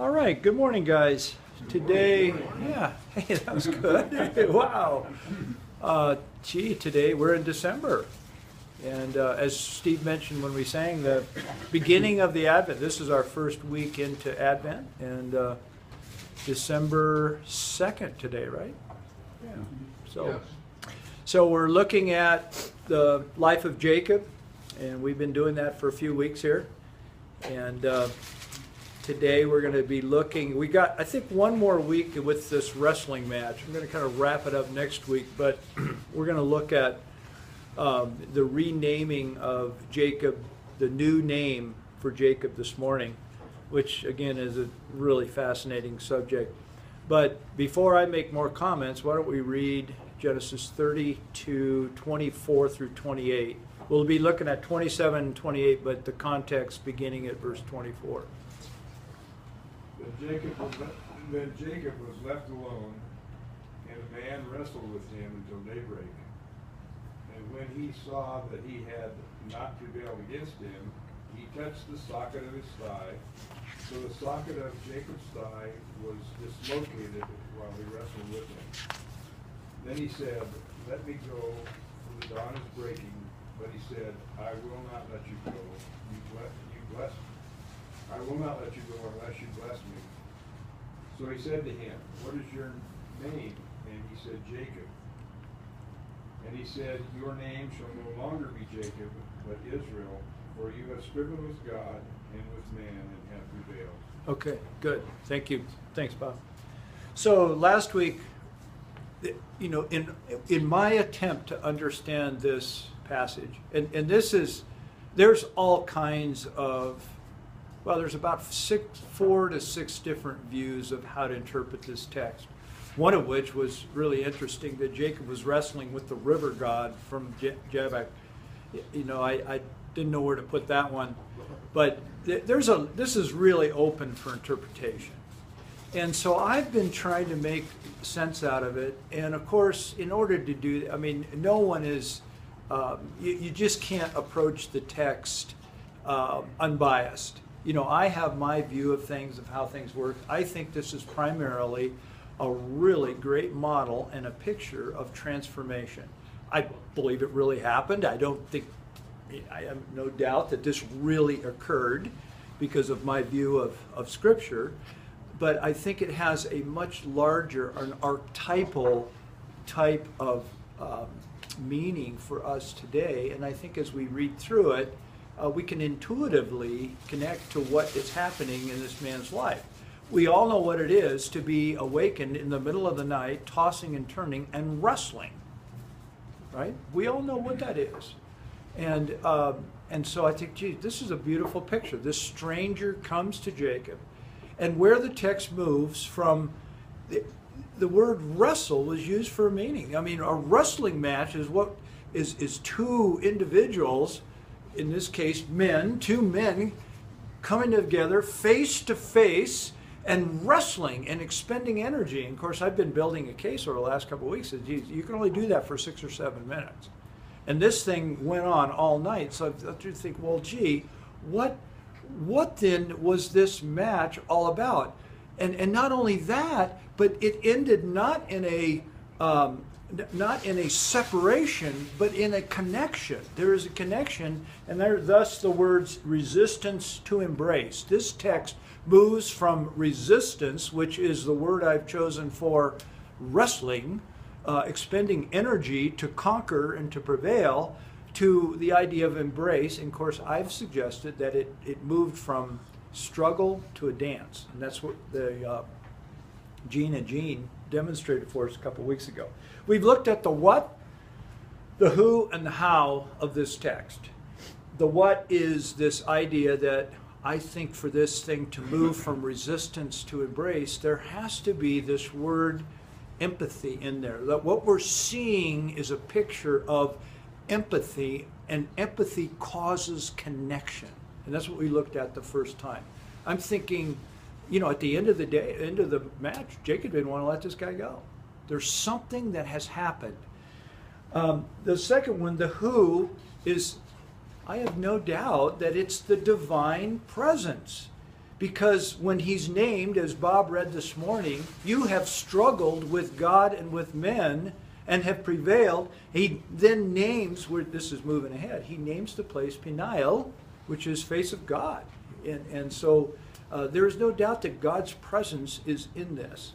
All right, good morning, guys. Today, yeah, hey, that was good. Wow. Today we're in December. And as Steve mentioned when we sang, the beginning of the Advent. This is our first week into Advent, and December 2nd today, right? Yeah. So we're looking at the life of Jacob, and we've been doing that for a few weeks here. And today we're going to be looking, we got, I think, one more week with this wrestling match. I'm going to kind of wrap it up next week, but we're going to look at the renaming of Jacob, the new name for Jacob this morning, which again is a really fascinating subject. But before I make more comments, why don't we read Genesis 32, 24 through 28. We'll be looking at 27 and 28, but the context beginning at verse 24. Then Jacob was left alone, and a man wrestled with him until daybreak. And when he saw that he had not prevailed against him, he touched the socket of his thigh. So the socket of Jacob's thigh was dislocated while he wrestled with him. Then he said, "Let me go, for the dawn is breaking." But he said, "I will not let you go. I will not let you go unless you bless me." So he said to him, "What is your name?" And he said, "Jacob." And he said, "Your name shall no longer be Jacob, but Israel, for you have striven with God and with man and have prevailed." Okay, good. Thank you. Thanks, Bob. So last week, you know, in my attempt to understand this passage, and there's all kinds of, well, there's about 4 to 6 different views of how to interpret this text. One of which was really interesting, that Jacob was wrestling with the river god from Jabbok. You know, I didn't know where to put that one, but this is really open for interpretation. And so I've been trying to make sense out of it. And of course, in order to do, I mean, no one is, you just can't approach the text unbiased. You know, I have my view of things, of how things work. I think this is primarily a really great model and a picture of transformation. I believe it really happened. I have no doubt that this really occurred because of my view of Scripture. But I think it has a much larger, an archetypal type of meaning for us today. And I think as we read through it, we can intuitively connect to what is happening in this man's life. We all know what it is to be awakened in the middle of the night, tossing and turning and wrestling, right? We all know what that is. And so I think, geez, this is a beautiful picture. This stranger comes to Jacob, and where the text moves from, the word wrestle was used for a meaning. I mean, a wrestling match is what is two individuals, in this case men, two men coming together face to face and wrestling and expending energy. And of course, I've been building a case over the last couple of weeks that you can only do that for 6 or 7 minutes. And this thing went on all night. So I have to think, well, gee, what then was this match all about? And not only that, but it ended not in a separation, but in a connection. There is a connection, and thus the words resistance to embrace. This text moves from resistance, which is the word I've chosen for wrestling, expending energy to conquer and to prevail, to the idea of embrace. And of course, I've suggested that it moved from struggle to a dance. And that's what the Gene and Jean demonstrated for us a couple weeks ago. We've looked at the what, the who, and the how of this text. The what is this idea that I think for this thing to move from resistance to embrace, there has to be this word empathy in there. That what we're seeing is a picture of empathy, and empathy causes connection. And that's what we looked at the first time. I'm thinking, you know, at the end of the day, end of the match, Jacob didn't want to let this guy go. There's something that has happened. The second one, the who, is, I have no doubt that it's the divine presence. because when he's named, as Bob read this morning, you have struggled with God and with men and have prevailed. He then names, where this is moving ahead, he names the place Peniel, which is face of God. And so there is no doubt that God's presence is in this.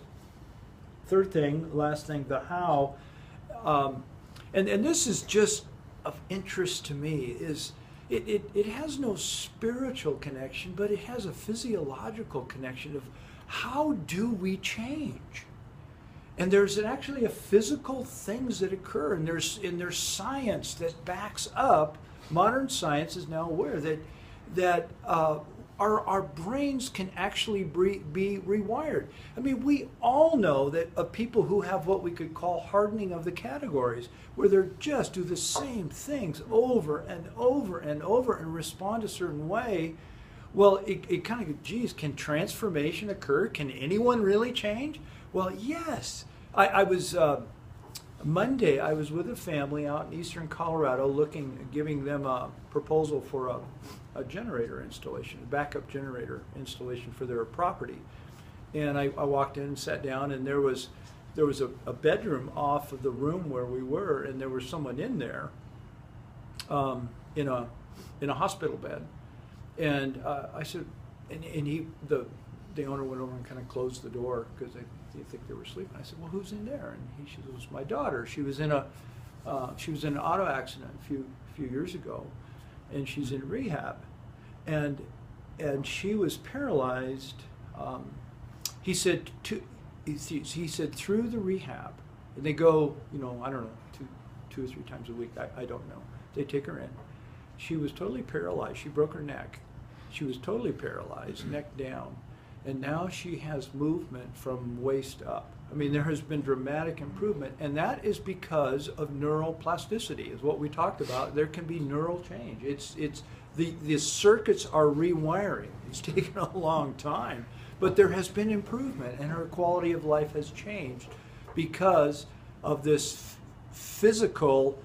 Third thing, last thing, the how. And this is just of interest to me, is it has no spiritual connection, but it has a physiological connection of how do we change? And there's actually a physical things that occur, and there's science that backs up. Modern science is now aware that our brains can actually be rewired. I mean, we all know that of people who have what we could call hardening of the categories, where they just do the same things over and over and over and respond a certain way. Well, it kind of, geez, can transformation occur? Can anyone really change? Well, yes. I was, Monday, I was with a family out in eastern Colorado giving them a proposal for a generator installation, a backup generator installation for their property. And I walked in and sat down, and there was a bedroom off of the room where we were, and there was someone in there in a hospital bed. And I said, and the owner went over and kind of closed the door because they think they were sleeping. I said, well, who's in there? And she said, it was my daughter. She was in an auto accident a few years ago, and she's in rehab, and she was paralyzed. He said through the rehab, and they go, I don't know, two or three times a week. I don't know. They take her in. She was totally paralyzed. She broke her neck. She was totally paralyzed, neck down. And now she has movement from waist up. I mean, there has been dramatic improvement, and that is because of neuroplasticity, is what we talked about. There can be neural change. The circuits are rewiring. It's taken a long time, but there has been improvement, and her quality of life has changed because of this physical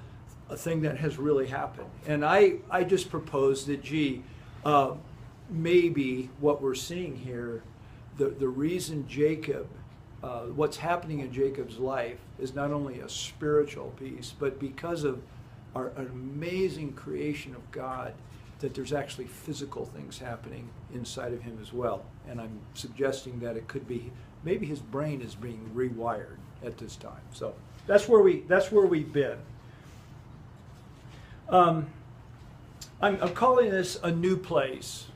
thing that has really happened. And I just propose that, maybe what we're seeing here, the reason Jacob, what's happening in Jacob's life is not only a spiritual piece, but because of an amazing creation of God, that there's actually physical things happening inside of him as well. And I'm suggesting that it could be, maybe his brain is being rewired at this time. So that's where we've been. I'm calling this a new place.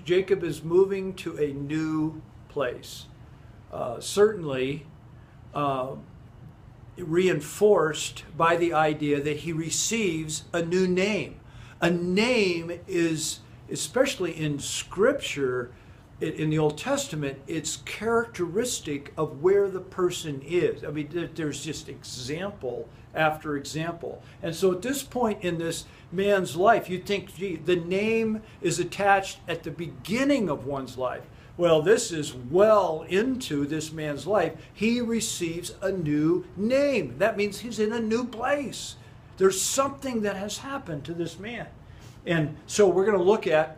Jacob is moving to a new place. Certainly reinforced by the idea that he receives a new name. A name is, especially in Scripture, in the Old Testament, it's characteristic of where the person is. I mean, there's just example after example. And so at this point in this man's life, you'd think, gee, the name is attached at the beginning of one's life. Well, this is well into this man's life. He receives a new name. That means he's in a new place. There's something that has happened to this man. And so we're going to look at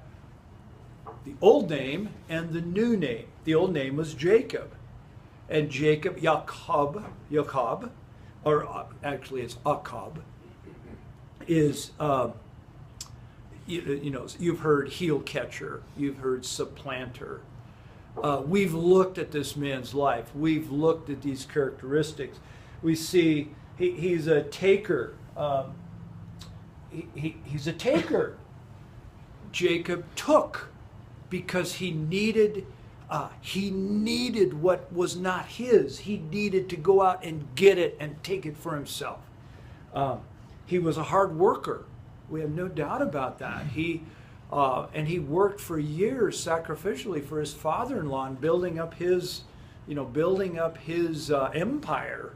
the old name and the new name. The old name was Jacob. And Jacob, Jacob, or actually it's Akab, is, you've heard heel catcher, you've heard supplanter. We've looked at this man's life. We've looked at these characteristics. We see he's a taker. He's a taker. Jacob took because he needed what was not his. He needed to go out and get it and take it for himself. He was a hard worker. We have no doubt about that. And he worked for years sacrificially for his father-in-law and building up his empire.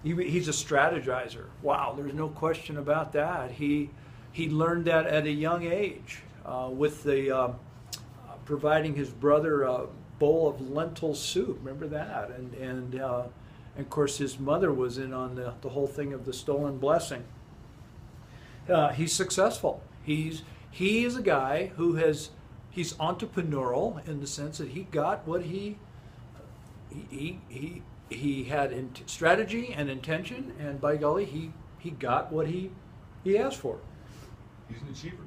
He's a strategizer. Wow, there's no question about that. He learned that at a young age with the providing his brother a bowl of lentil soup. Remember that? And of course his mother was in on the whole thing of the stolen blessing. He's successful. He is a guy who has he's entrepreneurial in the sense that he got what he had strategy and intention, and by golly, he got what he asked for. He's an achiever.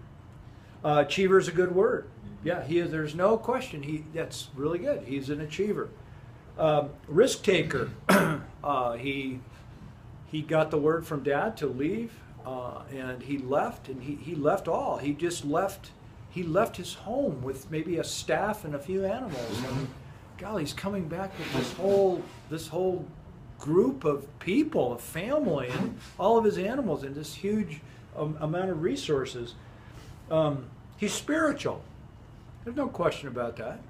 Achiever is a good word. Yeah, he is. There's no question. That's really good. He's an achiever. Risk taker. He got the word from Dad to leave, and he left, and he left all. He just left. He left his home with maybe a staff and a few animals. And golly, he's coming back with this whole group of people, a family, and all of his animals, and this huge amount of resources. He's spiritual. There's no question about that.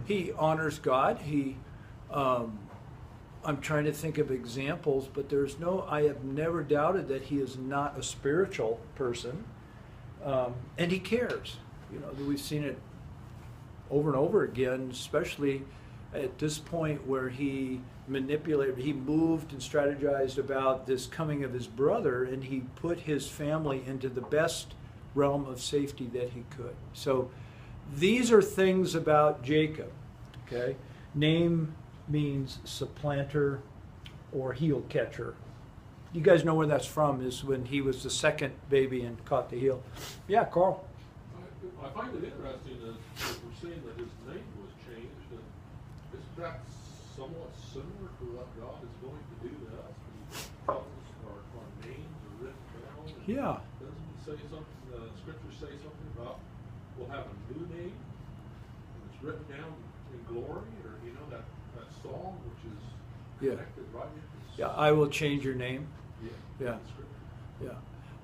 He honors God. I'm trying to think of examples, but I have never doubted that he is not a spiritual person. And he cares. We've seen it over and over again, especially at this point where he moved and strategized about this coming of his brother, and he put his family into the best realm of safety that he could. So these are things about Jacob. Okay, name means supplanter or heel catcher. You guys know where that's from, is when he was the second baby and caught the heel. Yeah, Carl. I find it interesting that we're seeing that his name was changed, and isn't that somewhat similar to what God is going to do to us? He tells us our names are written down. Yeah. Doesn't he say something, scriptures say something about we'll have a new name, and it's written down in glory, or that song which is connected right into Yeah, I will change your name. Yeah. Yeah.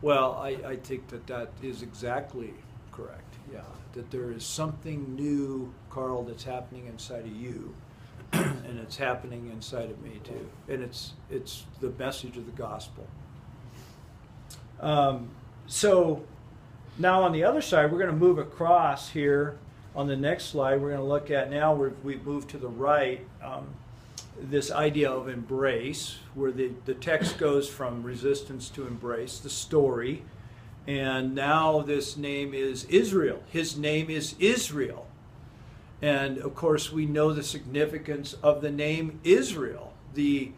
Well, I think that is exactly correct. Yeah. That there is something new, Carl, that's happening inside of you, and it's happening inside of me too. And it's the message of the gospel. So now on the other side, we're going to move across here. On the next slide, we're going to look at now we've moved to the right. This idea of embrace, where the text goes from resistance to embrace, the story. And now this name is Israel. His name is Israel. And of course, we know the significance of the name Israel. It's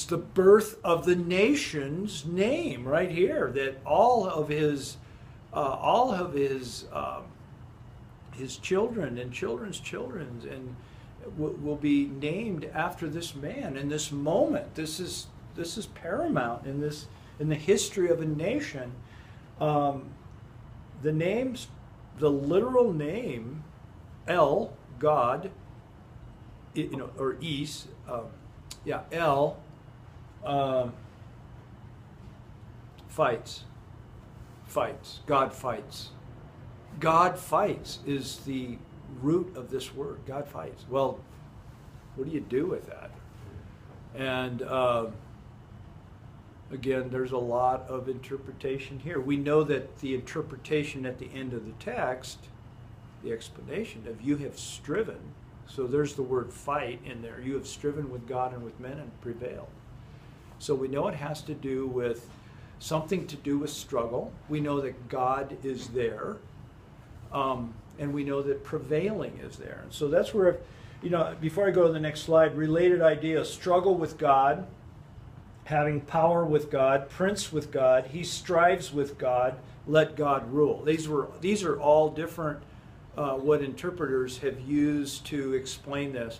the birth of the nation's name right here, that all of his children and children's children and will be named after this man in this moment. This is paramount in the history of a nation. The literal name, El, God, or Is, El, fights. God fights. God fights is the root of this word. God fights. Well, what do you do with that? And again, there's a lot of interpretation here. We know that the interpretation at the end of the text, the explanation of you have striven, so there's the word fight in there. You have striven with God and with men and prevailed. So we know it has to do with something to do with struggle. We know that God is there. And we know that prevailing is there. And so that's where, before I go to the next slide, related ideas: struggle with God, having power with God, prince with God, he strives with God, let God rule. These are all different what interpreters have used to explain this.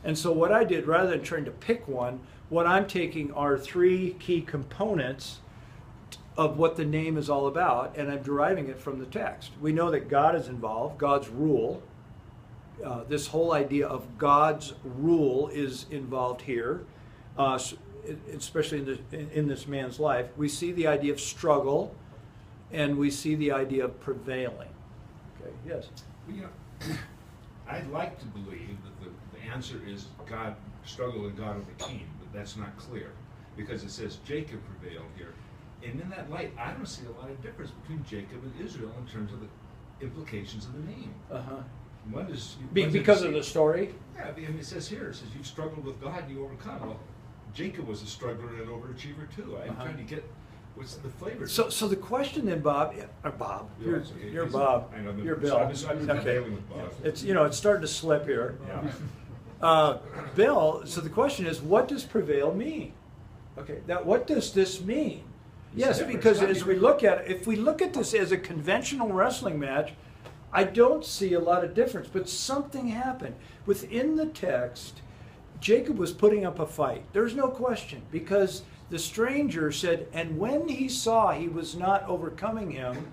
And so what I did, rather than trying to pick one, what I'm taking are three key components of what the name is all about, and I'm deriving it from the text. We know that God is involved, God's rule. This whole idea of God's rule is involved here, especially in this man's life. We see the idea of struggle, and we see the idea of prevailing. Okay, yes? Well, I'd like to believe that the answer is God struggled and God overcame, but that's not clear, because it says Jacob prevailed here. And in that light, I don't see a lot of difference between Jacob and Israel in terms of the implications of the name. Uh-huh. One is Because of the story? Yeah, I mean, it says you've struggled with God and you overcome. Well, Jacob was a struggler and an overachiever too. I'm trying to get What's the flavor? So the question then, Bob, Yeah, it's okay. you're It's- Bob, I know, but- you're so Bill. I've been Okay. prevailing with Bob. It's, it's starting to slip here. Yeah. Bill, so the question is, what does prevail mean? Okay, what does this mean? Yes, different. because It's not as we different. look at it, if we look at this as a conventional wrestling match, I don't see a lot of difference, but something happened. Within the text, Jacob was putting up a fight. There's no question, because the stranger said, and when he saw he was not overcoming him,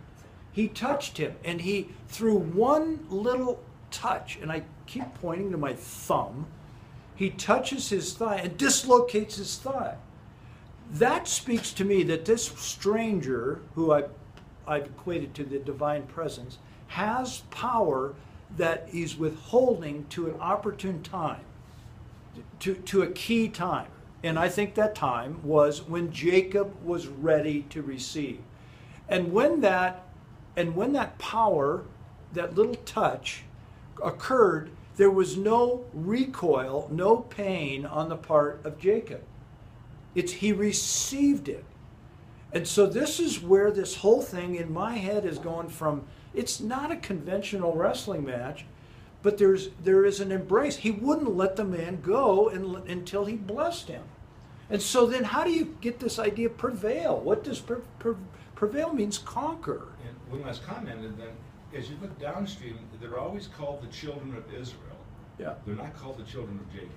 he touched him, and he, through one little touch, and I keep pointing to my thumb, he touches his thigh and dislocates his thigh. That speaks to me that this stranger, who I've equated to the divine presence, has power that he's withholding to an opportune time, to a key time. And I think that time was when Jacob was ready to receive. And when that power, that little touch occurred, there was no recoil, no pain on the part of Jacob. He received it. And so this is where this whole thing in my head is going from, it's not a conventional wrestling match, but there is an embrace. He wouldn't let the man go until he blessed him. And so then how do you get this idea prevail? What does prevail means conquer? And one last comment, and then as you look downstream, they're always called the children of Israel. Yeah. They're not called the children of Jacob.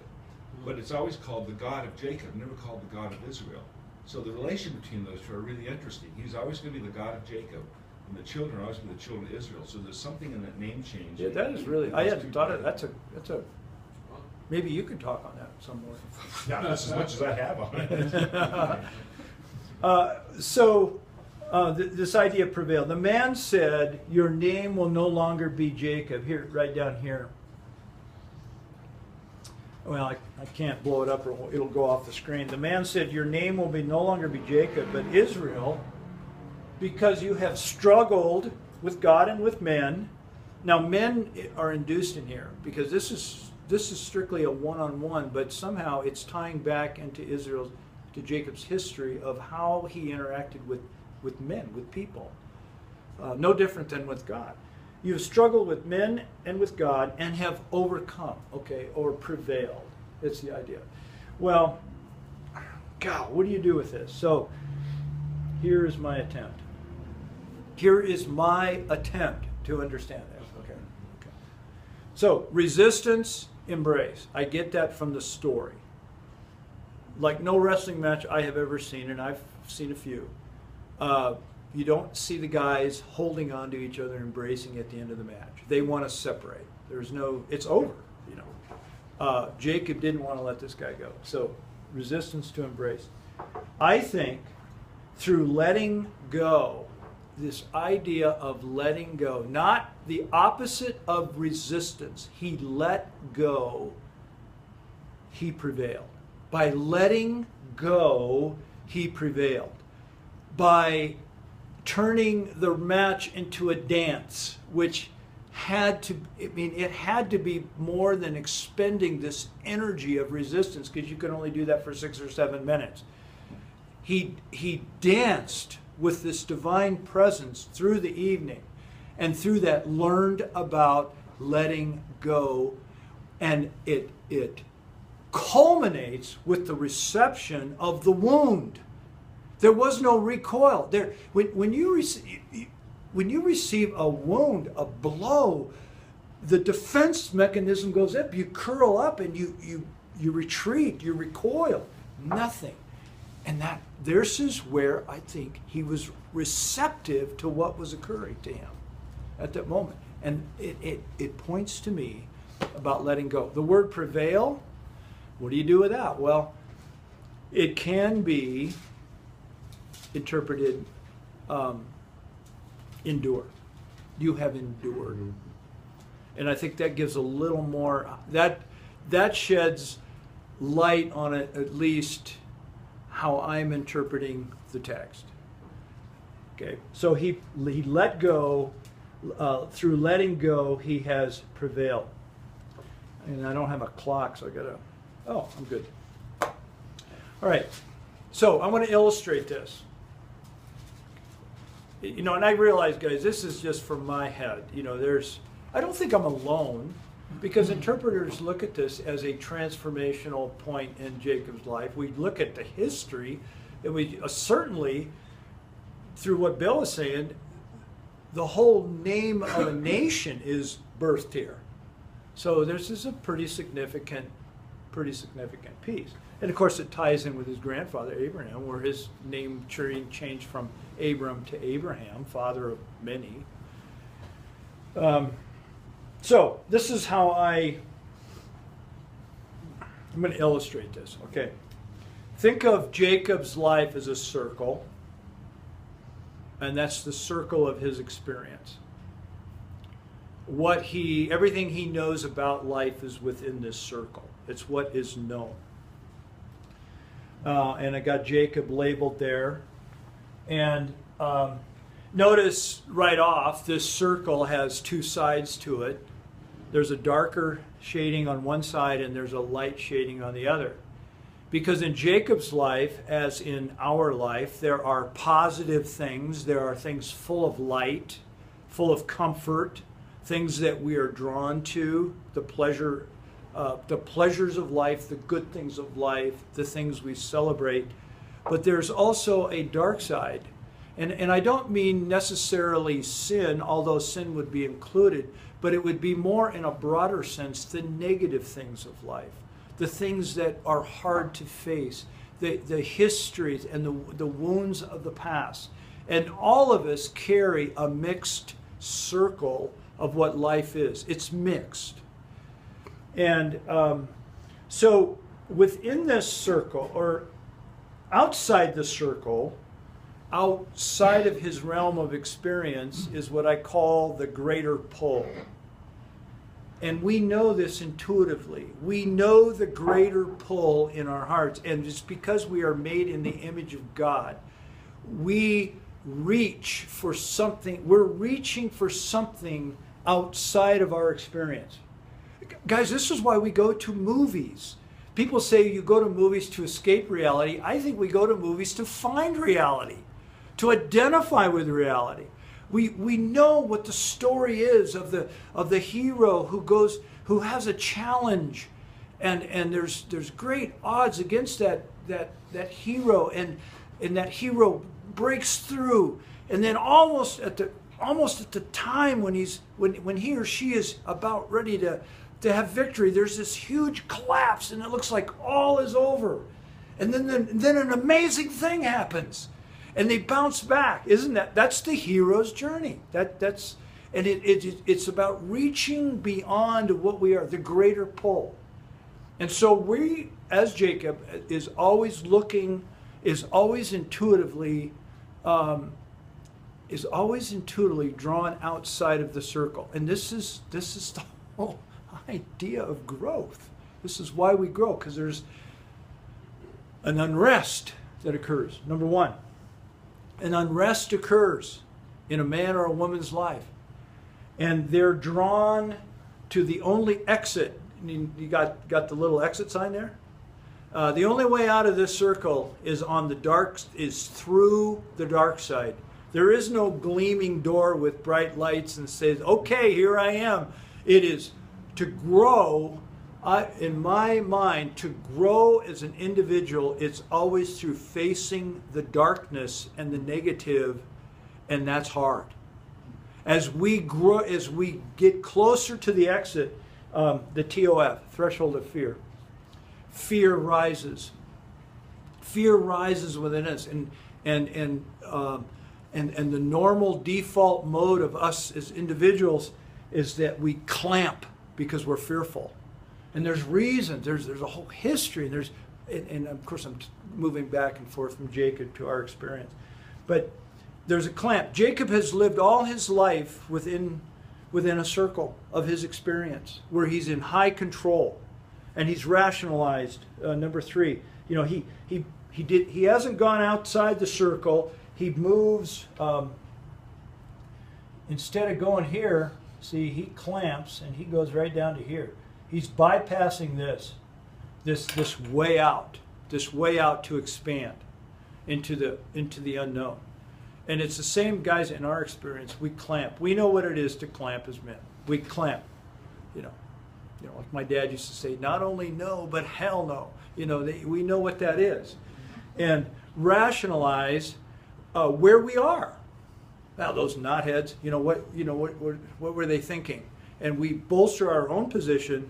But it's always called the God of Jacob, never called the God of Israel. So the relation between those two are really interesting. He's always going to be the God of Jacob, and the children are always going to be the children of Israel. So there's something in that name change. Yeah, that is really, I hadn't thought of, that's a, maybe you can talk on that some more. Not as much as I have on it. This idea prevailed. The man said, your name will no longer be Jacob. Here, right down here. Well, I can't blow it up or it'll go off the screen. The man said, your name will no longer be Jacob, but Israel, because you have struggled with God and with men. Now, men are induced in here, because this is strictly a one-on-one, but somehow it's tying back into to Jacob's history of how he interacted with men, with people. No different than with God. You have struggled with men and with God and have overcome, okay, or prevailed. It's the idea. Well, God, what do you do with this? So here is my attempt. Here is my attempt to understand this. Okay. So resistance, embrace. I get that from the story. Like no wrestling match I have ever seen, and I've seen a few. You don't see the guys holding on to each other, embracing at the end of the match. They want to separate. It's over, Jacob didn't want to let this guy go. So resistance to embrace. I think through letting go, this idea of letting go, not the opposite of resistance. He let go, he prevailed. By letting go, he prevailed. By turning the match into a dance, which had to be more than expending this energy of resistance, because you can only do that for 6 or 7 minutes. He danced with this divine presence through the evening, and through that learned about letting go, and it culminates with the reception of the wound. There was no recoil. When you receive a wound, a blow, the defense mechanism goes up. You curl up and you retreat. You recoil. Nothing. And this is where I think he was receptive to what was occurring to him at that moment. And it points to me about letting go. The word prevail, what do you do with that? Well, it can be interpreted endure. You have endured. Mm-hmm. And I think that gives a little more, that sheds light on it, at least how I'm interpreting the text. Okay, so he let go, through letting go, he has prevailed. And I don't have a clock, so I'm good. All right, so I want to illustrate this. you know, and I realize, guys, this is just from my head. You know, I don't think I'm alone, because interpreters look at this as a transformational point in Jacob's life. We look at the history, and we certainly, through what Bill is saying, the whole name of a nation is birthed here. So this is a pretty significant piece. And of course, it ties in with his grandfather Abraham, where his name changed from Abram to Abraham, father of many. So this is how I'm going to illustrate this. Okay, think of Jacob's life as a circle, and that's the circle of his experience. Everything he knows about life is within this circle. It's what is known. And I got Jacob labeled there. And notice right off, this circle has two sides to it. There's a darker shading on one side and there's a light shading on the other. Because in Jacob's life, as in our life, there are positive things. There are things full of light, full of comfort, things that we are drawn to, the pleasures of life, the good things of life, the things we celebrate. But there's also a dark side. And I don't mean necessarily sin, although sin would be included, but it would be more in a broader sense the negative things of life, the things that are hard to face, the histories and the wounds of the past. And all of us carry a mixed circle of what life is. It's mixed. And so within this circle, or outside the circle, outside of his realm of experience, is what I call the greater pull. And we know this intuitively. We know the greater pull in our hearts. And it's because we are made in the image of God. We reach for something. We're reaching for something outside of our experience. Guys, this is why we go to movies. People say you go to movies to escape reality. I think we go to movies to find reality, to identify with reality. We know what the story is of the hero who has a challenge, and there's great odds against that hero, and that hero breaks through, and then almost at the time when he or she is about ready to have victory, there's this huge collapse, and it looks like all is over, and then an amazing thing happens. And they bounce back. That's the hero's journey. It's about reaching beyond what we are, the greater pull. And so we, as Jacob, is always intuitively drawn outside of the circle. And this is the whole idea of growth. This is why we grow, because there's an unrest that occurs. Number one. An unrest occurs in a man or a woman's life, and they're drawn to the only exit. You got the little exit sign there? The only way out of this circle is through the dark side. There is no gleaming door with bright lights and says, okay, here I am. It is to grow. In my mind, to grow as an individual, it's always through facing the darkness and the negative, and that's hard. As we grow, as we get closer to the exit, the TOF, threshold of fear, fear rises. Fear rises within us, and the normal default mode of us as individuals is that we clamp because we're fearful. And there's reasons, there's a whole history, and of course I'm moving back and forth from Jacob to our experience. But there's a clamp. Jacob has lived all his life within a circle of his experience, where he's in high control, and he's rationalized. Number three, you know, he hasn't gone outside the circle. He moves, instead of going here, see, he clamps and he goes right down to here. He's bypassing this way out to expand into the unknown. And it's the same, guys, in our experience. We clamp. We know what it is to clamp as men. We clamp. You know, like my dad used to say, not only no, but hell no. You know, we know what that is. And rationalize where we are. Now, those knotheads, what were they thinking? And we bolster our own position,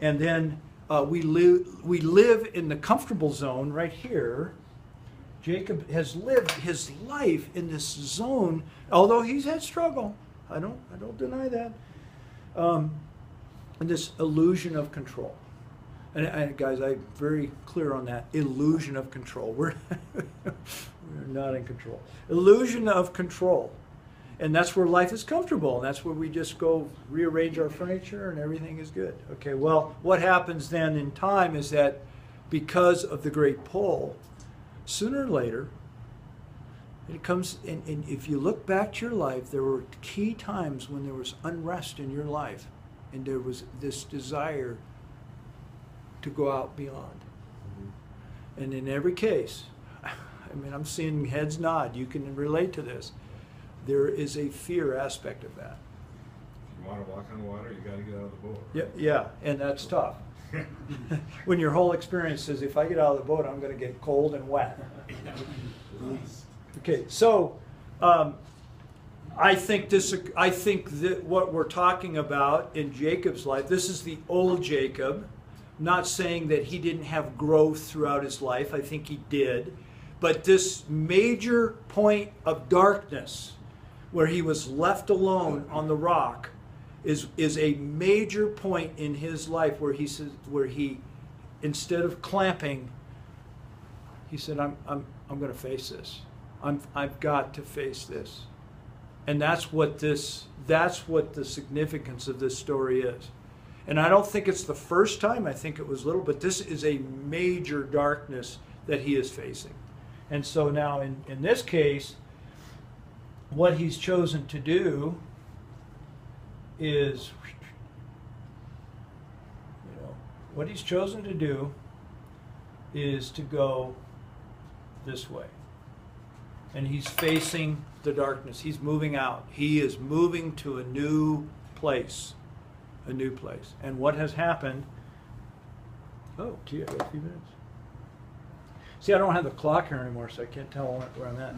and then we live in the comfortable zone right here. Jacob has lived his life in this zone, although he's had struggle. I don't deny that. And this illusion of control. And guys, I'm very clear on that. Illusion of control. We're not in control. Illusion of control. And that's where life is comfortable. And that's where we just go rearrange our furniture and everything is good. Okay, well, what happens then in time is that because of the great pull, sooner or later, it comes, and if you look back to your life, there were key times when there was unrest in your life. And there was this desire to go out beyond. And in every case, I mean, I'm seeing heads nod. You can relate to this. There is a fear aspect of that. If you want to walk on water, you got to get out of the boat. Yeah, yeah, and that's tough. When your whole experience is, if I get out of the boat, I'm going to get cold and wet. Okay, so I think that what we're talking about in Jacob's life, this is the old Jacob. Not saying that he didn't have growth throughout his life. I think he did. But this major point of darkness, where he was left alone on the rock, is a major point in his life where he instead of clamping, he said, I'm going to face this. I've got to face this. And that's what the significance of this story is. And I don't think it's the first time. I think it was little, but this is a major darkness that he is facing. And so now in this case, what he's chosen to do is, to go this way. And he's facing the darkness. He's moving out. He is moving to a new place. A new place. And what has happened? Oh, gee, I got a few minutes. See, I don't have the clock here anymore, so I can't tell where I'm at.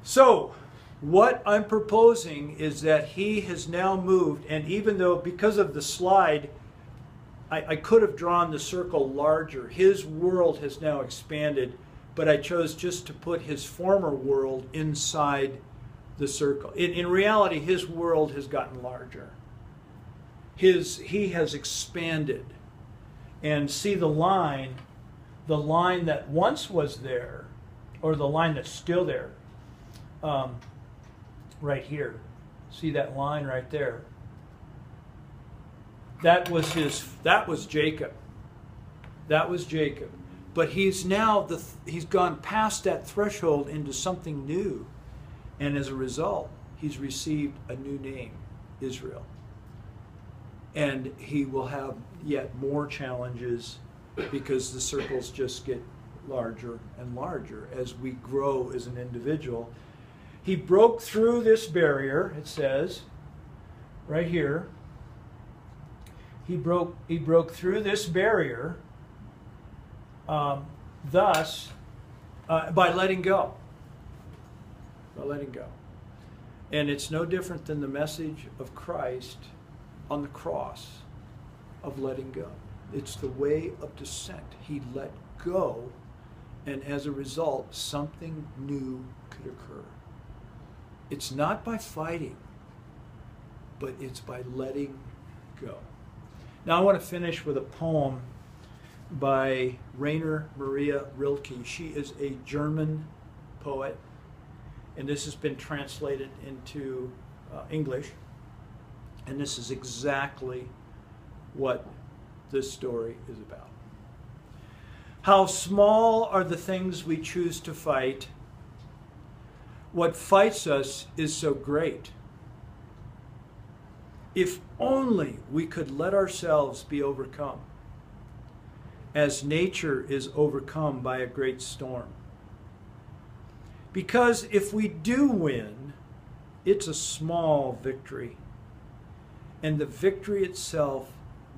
So, what I'm proposing is that he has now moved, and even though, because of the slide, I could have drawn the circle larger. His world has now expanded, but I chose just to put his former world inside the circle. In reality, his world has gotten larger. He has expanded. And see the line that once was there, or the line that's still there, right here. See that line right there? That was Jacob. That was Jacob. But he's now he's gone past that threshold into something new. And as a result, he's received a new name, Israel. And he will have yet more challenges because the circles just get larger and larger as we grow as an individual. He broke through this barrier, it says, right here. He broke through this barrier, thus, by letting go. By letting go. And it's no different than the message of Christ on the cross of letting go. It's the way of descent. He let go, and as a result, something new could occur. It's not by fighting, but it's by letting go. Now I want to finish with a poem by Rainer Maria Rilke. She is a German poet, and this has been translated into English. And this is exactly what this story is about. How small are the things we choose to fight. What fights us is so great. If only we could let ourselves be overcome, as nature is overcome by a great storm. Because if we do win, it's a small victory. And the victory itself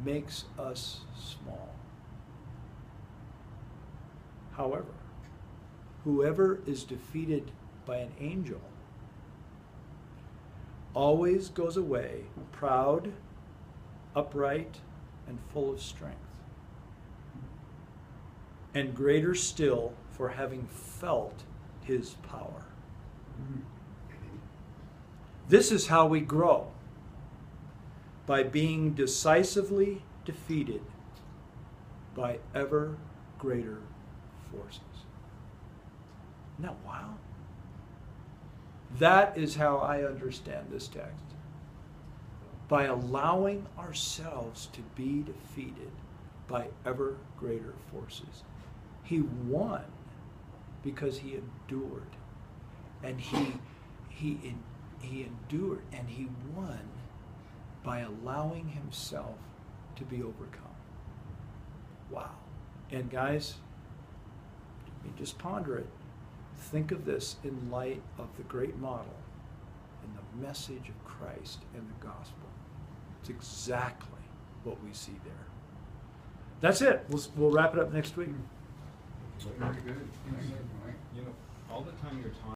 makes us small. However, whoever is defeated by an angel always goes away proud, upright, and full of strength. And greater still for having felt his power. This is how we grow, by being decisively defeated by ever greater forces. Isn't that wild? That is how I understand this text. By allowing ourselves to be defeated by ever greater forces. He won because he endured. And he endured and he won by allowing himself to be overcome. Wow. And guys, just ponder it. Think of this in light of the great model and the message of Christ and the gospel. It's exactly what we see there. That's it. We'll wrap it up next week. Very good. You know, all the time you're talking